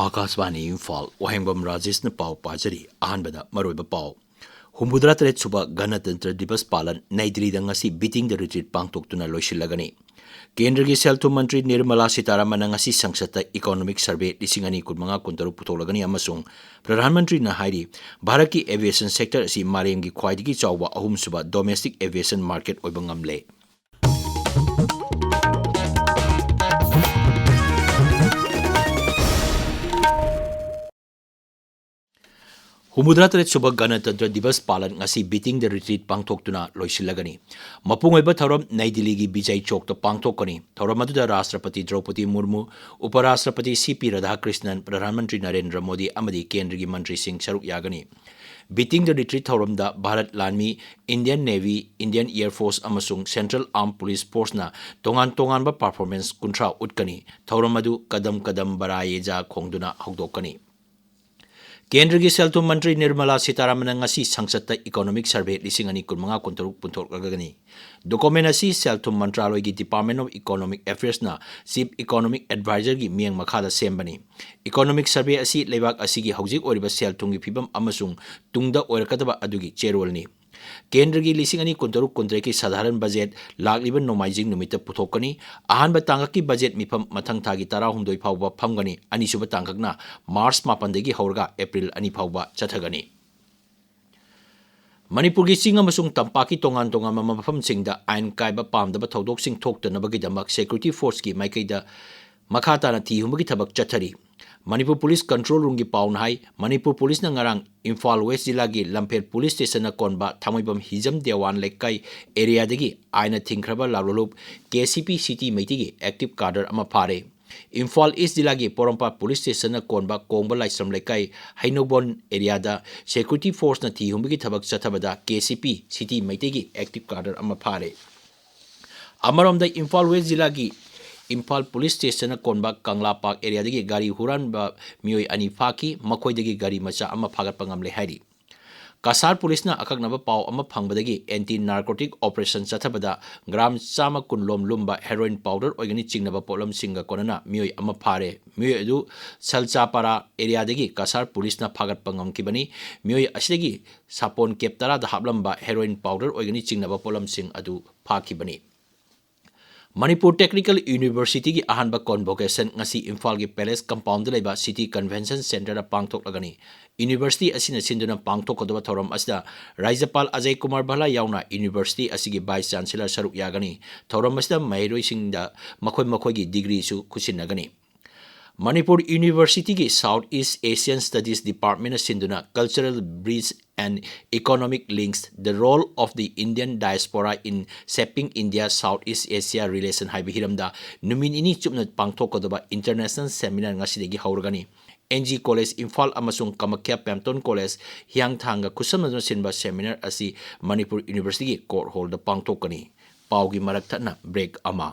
आकाशवाणी इम्फाल वाहेंगबम राजेश ने पाव पाजरी अहनबदा मरोइबा पाव हुमुद्रा तरेत सुबह गणतंत्र दिवस पालन नई दिल्ली दंगसी बीटिंग द रिट्रीट पांगतोक्तुना लोइसिल्लगनी केंद्र की सेल्थु मंत्री निर्मला सीतारामन ngasi संसद इकोनॉमिक सर्वे लिसिंग अनि कुनमंगा कुंतरु पुथोलगनी अमसुंग प्रधानमंत्री न हाइरी भारत की एविएशन सेक्टर असि मालेम की ख्वाइदगी चावबा अहुम सुबह डोमेस्टिक एविएशन मार्केट ओइबा ngamle हुमुद्रा तरेत सुबह गणतंत्र दिवस पालन ngasi बीटिंग द रिट्रीट पांगथोक्तुना लोइसिल्लगनी मपुंग ओइबा थौरम नई दिल्ली की विजय चौक तो पांगथोकनी थौरम अदुदा राष्ट्रपति द्रौपदी मुर्मू उपराष्ट्रपति सीपी राधाकृष्णन प्रधानमंत्री नरेंद्र मोदी अमदी केंद्र की मंत्री सिंह सरुक यागनी बीटिंग द रिट्रीट थौरम दा भारत लानमी Indian Navy Indian Air Force अमसुंग सेंट्रल आर्म पुलिस फोर्स ना तोंगान तोंगान बा परफॉर्मेंस कुंट्रा उटकनी थौरम अदु कदम कदम बरायेजा खोंगदुना हौदोकनी केंद्र की सेल्थु मंत्री निर्मला सीतारामन ngasi संसद इकोनॉमिक सर्वे लिसिंग अनि कुनमंगा कुंतरुक पुंथोकगनी डॉक्यूमेंट असि सेल्थु मंत्रालय की डिपार्टमेंट ऑफ इकोनॉमिक अफेयर्स ना चीफ इकोनॉमिक एडवाइजर की मियंग मखादा सेमबनी इकोनॉमिक सर्वे असि लेबाक असि की हौजिक ओरिबा सेल्थुंगी फिबम अमसुंग तुंगदा ओरकदबा अदुगी चेरोलनी केंद्र की लिसिंग अनि कुंतरुक कुंत्रे की साधारण बजट लाखलिब नोमाइजिंग नुमित पुथोकनी अहानब तांगक की बजट मिफम मथंग थागी 12 फाउबा फमगनी अनिसुब तांगकना मार्च 9 दगी हौरगा अप्रैल 2 फाउबा चथगनी मणिपुर की चिंग अमसुंग तंपाकी तोंगान तोंगान मफम सिंगदा आइन कायबा पामदबा थौदोकसिंग थोक्तनबगीदमक सिक्योरिटी फोर्स की माइकैदा मखाताना थी हुमगी थबक चथरी मणिपुर पुलिस कंट्रोल रूम की पाउन हाई मणिपुर पुलिस नंगरांग इम्फाल वेस्ट जिला की लंफेर पुलिस स्टेशन कोनबा थामोइबम हिजम देवान लेकाई एरिया दगी आइना थिंख्रबा लालुलुप केसीपी सिटी मैती की एक्टिव कार्डर अमा फारे इम्फाल ईस्ट जिला की पोरंपा पुलिस स्टेशन कोनबा कोंबा लाइसम लेकाई हाइनोबोन एरिया दा सिक्योरिटी फोर्स न थी हुमगी थबक चथबदा केसीपी सिटी मैती की एक्टिव कार्डर अमा फारे अमरोमदा इम्फाल वेस्ट जिला की इम्फाल पुलिस स्टेशन कोनबा कंगला पार्क एरिया दगी गाड़ी हुरानबा मियोय अनि फाकी मखोयदगी गाड़ी मचा अमा फागतपा ngamle हाइरी कासार पुलिस ना अककनबा पाव अमा फंगबदगी एंटी नार्कोटिक ऑपरेशन चथबदा ग्राम चामा कुनलोम लुम्बा हेरोइन पाउडर ओइगनी चिंगनबा पोलम सिंगा कोनना मियोय अमा फारे मियोय अदु सलचापारा एरिया दगी कासार पुलिस ना फागतपा ngamkibani मियोय असिदगी सापोन केप 10 दा हाबलंबा हेरोइन पाउडर ओइगनी चिंगनबा पोलम सिंग अदु फाखिबनी मणिपुर टेक्निकल यूनिवर्सिटी की अहानबा कॉन्वोकेशन ngasi इम्फाल की पैलेस कंपाउंड लेबा सिटी कन्वेंशन सेंटर पांगथोकलगनी यूनिवर्सिटी असिना सिंदुना पांगथोकदबा थौरम असिदा राज्यपाल अजय कुमार भला यावना यूनिवर्सिटी असिगी वाइस चांसलर सरुक यागनी थौरम असिदा मैरोइसिंगदा मखोय मखोय की डिग्री सु खुसिनगनी मणिपुर यूनिवर्सिटी की south east Asian studies department सिंधुना cultural bridge and economic links the role of the Indian diaspora in shaping India south east Asia relation हाइबे हिरमदा नुमिन इनी चुपना पांगथोकदबा इंटरनेशनल सेमिनार ngasiदगी हौरगनी एनजी कॉलेज इम्फाल अमसुंग कमख्या पैमटोन कॉलेज हियांगथांगा खुसमदुना सिनबा सेमिनार असि मणिपुर यूनिवर्सिटी की कोर्ट हॉल द पांगथोकनी पाउगी मरक थना ब्रेक अमा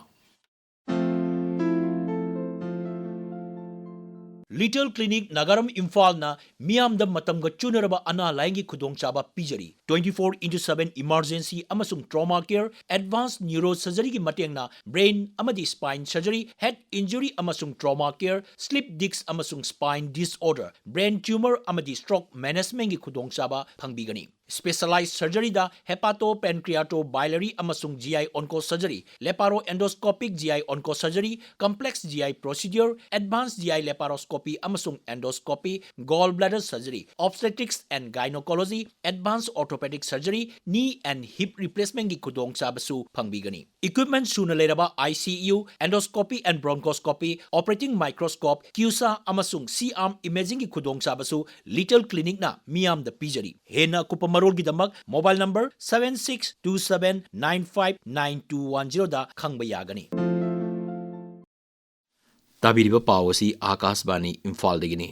लिटिल क्लिनिक नगरम इम्फाल ना मियाम द मतम ग चुनरबा अना लाइंगी खुदोंग चाबा पिजरी 24/7 इमरजेंसी अमसुंग trauma care advance neuro surgery की मटेंग ना ब्रेन अमदी स्पाइन सर्जरी हेड इंजरी अमसुंग ट्रॉमा केयर स्लिप डिस्क अमसुंग स्पाइन डिसऑर्डर ब्रेन ट्यूमर अमदी स्ट्रोक मैनेजमेंट की खुदोंग चाबा फंगबीगनी स्पेशलाइज्ड सर्जरी दा हेपाटो पेनक्रियाटो बाइलरी अमसुंग GI onco surgery laparo endoscopic GI onco surgery complex GI procedure advance GI laparoscopy अमसुंग endoscopy gall bladder surgery obstetrics and gynaecology advance orthopaedic surgery knee and hip replacement की खुदोंग चाबसु फंगबीगनी equipment सुना लेरबा ICU endoscopy and bronchoscopy operating microscope CUSA अमसुंग C arm imaging की खुदोंग चाबसु लिटिल क्लिनिक ना मियाम द पिजरी हेना कुप मरोल की दमक मोबाइल नंबर 7627959210 दा खंगबा यागनी ताबिरिबा पावसी आकाशवाणी इम्फाल दगिनी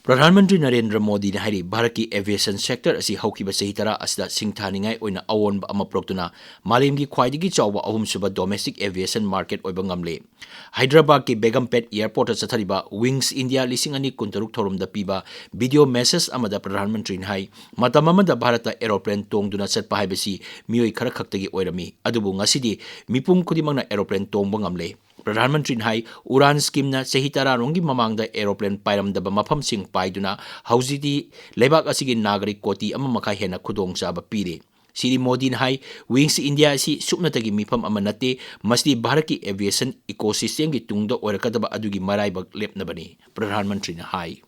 प्रधानमंत्री नरेंद्र मोदी ने भारत की एविएशन सेक्टर असी हौकिबा सही तरा असदा सिंगथानिंगाई ओइना अवोनबा अमा प्रोक्तुना मालेमगी ख्वाइदगी चावबा अहुमसुबा डोमेस्टिक एविएशन मार्केट ओइबा ngamle हैदराबाद की बेगमपेट एयरपोर्ट चथरिबा विंग्स इंडिया लिसिंग अनि कुंतरुक थोरमदा पीबा वीडियो मैसेज अमदा प्रधानमंत्री ने हाई मतम अमदा भारत एरोप्लेन तोंगदुना चटपा हाइबसी मियोई खरा खक्तगी ओइरमी अदुबु ngасidi मिपुंग खुदिमंगना एरोप्लेन तोंगबा ngamle प्रधानमंत्री ने हाई उड़ान स्कीम चही तरारोंगी ममांगदा एरोप्लेन पाइरमदब मफम सिंह पाइदुना हौजिदी लेबाक असिगी नागरिक कोटी अमा मखा हेना खुदोंग चाबा पीरे श्री मोदी ने हाई विंग्स इंडिया असी सुपनतगी मिफम अमा नते मसदी भारत की एविएशन इकोसिस्टम की तुंगदा ओरकदबा अदुगी मराइबक लेपनबनी प्रधानमंत्री ने हाई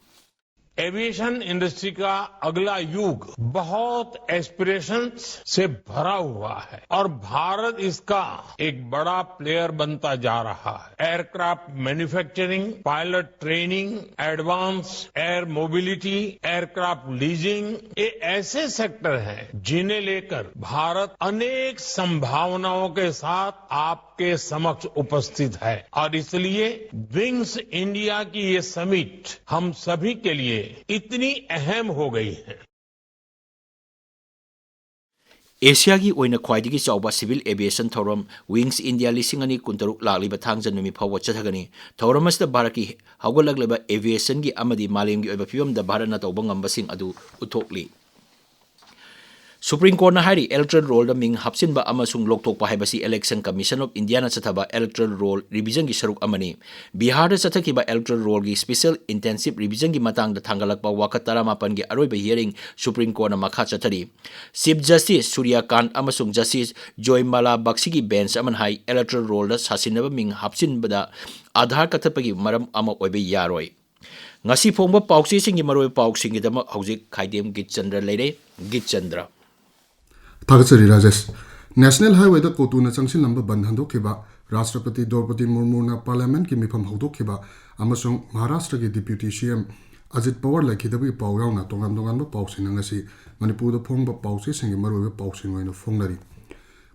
एविएशन इंडस्ट्री का अगला युग बहुत एस्पिरेशंस से भरा हुआ है और भारत इसका एक बड़ा प्लेयर बनता जा रहा है। Aircraft manufacturing, pilot training, advance air mobility, aircraft leasing, ये ऐसे सेक्टर हैं जिन्हें लेकर भारत अनेक संभावनाओं के साथ आपके समक्ष उपस्थित है और इसलिए विंग्स इंडिया की ये समिट हम सभी के लिए इतनी अहम हो गई है। एशिया की ओइना ख्वाइदगी चावबा सिविल एविएशन थौरम विंग्स इंडिया लिसिंग अनि कुंतरुक लालिबा थांगजन नुमि फाव चथगनी थौरम अस्त भारत की हौगलगलेबा एविएशन की अमदी मालेम की ओइबा फिबम द भारत न तौबा ngambasing अदु उथोकली सुप्रीम कोर्ट हाई इलेक्ट्रल रोल मिंग हापसिन लोकथोप इलेक्शन कमीशन ऑफ इंडिया चथब इलेक्ट्रल रोल रिविजन की सरुक बिहार चथब इलेक्ट्रल रोल की स्पेशल इंटेंसिव रिविजन की मतंग थांगलप वाकत 15 की अरोब हियरिंग सुप्रीम कोर्ट मखा चथरी chief justice Surya Kant justice Joymalya Bagchi की बेंच हाई इलेक्ट्रल रोल सासिनब मिंग हापसिनबद आधार कथपगी मरम यारोय ngasi phongba pausi singi maroi pausingi dama hojik khaidem Geetchandra leire Geetchandra Thagachari Rajesh National Highway da kotuna changsin lamba ban handokhiba Rashtrapati Draupadi Murmu na Parliament ki mifam hodokhiba amasung Maharashtra ki Deputy CM Ajit Pawar laikhidabi paw yauna tongan ba pausin ngasi Manipur da phongba pausi singi maroi pausin oina phongnari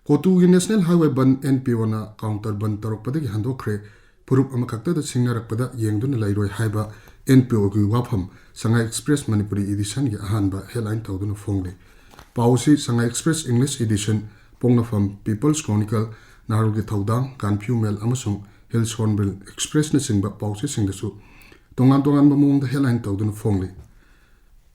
Kotu ki National Highway ban NPO na counter ban tarokpada ki handokre purup amakhakta da singnarakpada yengduna lairoi haiba NPO की वाफम संगा express Manipuri addition की अहानबा headline तौदुना फोंगले पाउसी Sangai express English edition पोंगनफम people's chronicle नारुल की थौदांग कानफ्यू मेल अमसुंग हिल्स हॉर्नबिल एक्सप्रेस न सिंगबा पाउसी सिंगदसु तोंगान ममोंग हेडलाइन तौदुना फोंगले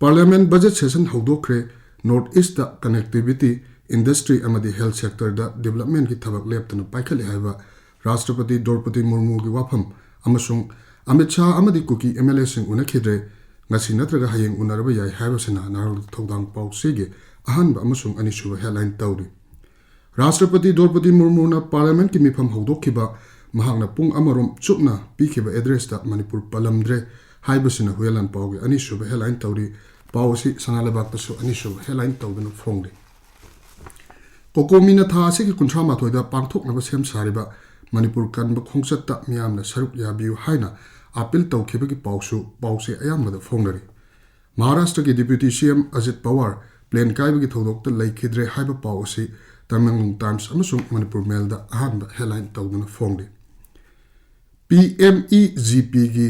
पार्लियामेंट बजट सेशन हौदोखरे नॉर्थ ईस्ट दा कनेक्टिविटी इंडस्ट्री अमदी हेल्थ सेक्टर दा डेवलपमेंट की थबक लेपतना पाइखले हाइबा राष्ट्रपति द्रौपदी मुर्मू की वाफम अमसुंग Amit Shah amadi kuki MLA sing unakhidre ngasi natraga hayeng unaraba yai haibasana narul thodang pausige ahanba amasung anisuba headline tawri Rashtrapati Draupadi Murmu na Parliament ki mifam hodokhiba mahakna pung amarom chupna pikhiba address da Manipur palamdre haibasana huelan pawge anisuba headline tawri pawsi sanalabak tasu anisuba headline tawduna phongde Kokomina tha ase ki kunthra mathoida pangthok naba sem sariba Manipur kan ba khongsatta miyamna saruk yabiu haina appeal tawkhibagi pause ayamada phongnari Maharashtra ki Deputy CM Ajit Pawar plane kaibagi thodokta laikhidre haiba pause Tamil Times amasung Manipur Mail da ahanba headline tawduna phongde PMEGP gi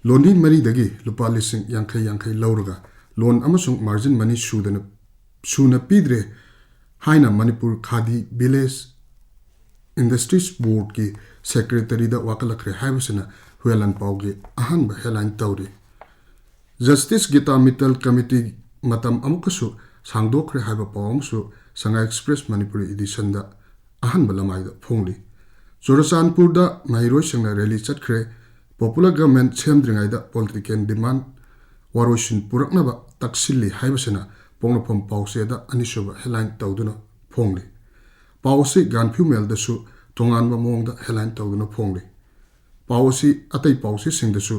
loni mari dagi lupa lising yankai lauraga loan amasung margin money suna pidre haina Manipur Khadi Village Industries Board की Secretary da wakalakre haibasana huelan pauge ahanba headline tawri Justice Gita Mittal Committee matam amukasu sangdokre haiba pawamsu Sanga Express Manipuri edition da ahanba lamai da phongli Chorachandpur da mahiroi sangna rally chatkre popular government semdringai da political demand waroshin puraknaba taksilli haibasana pongnapam pause da anisuba headline tawduna phongli Pawsi ganphu mel dasu tongan ba mong da headline tawduna phongli Pawsi atai pawsi sing dasu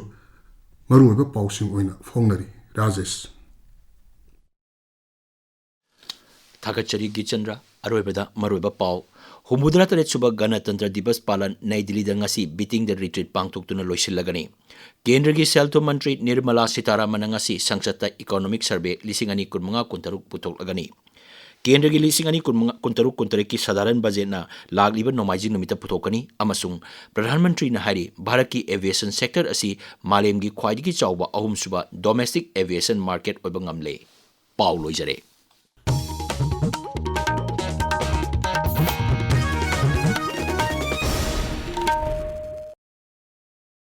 maruiba pawsing oina phongnari Rajesh Thagachari Geetchandra aroibada maruiba paw humudra tare suba ganatantra divas palan Nai Delhi da ngasi beating the retreat pangthuktuna loisilagani Kendra ki Selto Mantri Nirmala Sitaraman ngasi Sangsata Economic Survey lising ani kunmanga kuntaruk putoklagani केंद्र की लिसिंग अनि कुंतरुक कुंतरे की साधारण budget ना लागलिबा नोमाइजिंग नुमिता पुथोकनी अमसुंग प्रधानमंत्री ना हारी भारत की एविएशन सेक्टर असी मालेम की ख्वाइदगी चाउबा अहुमसुबा डोमेस्टिक एविएशन मार्केट ओइबा ngamle पाउ लोइजरे।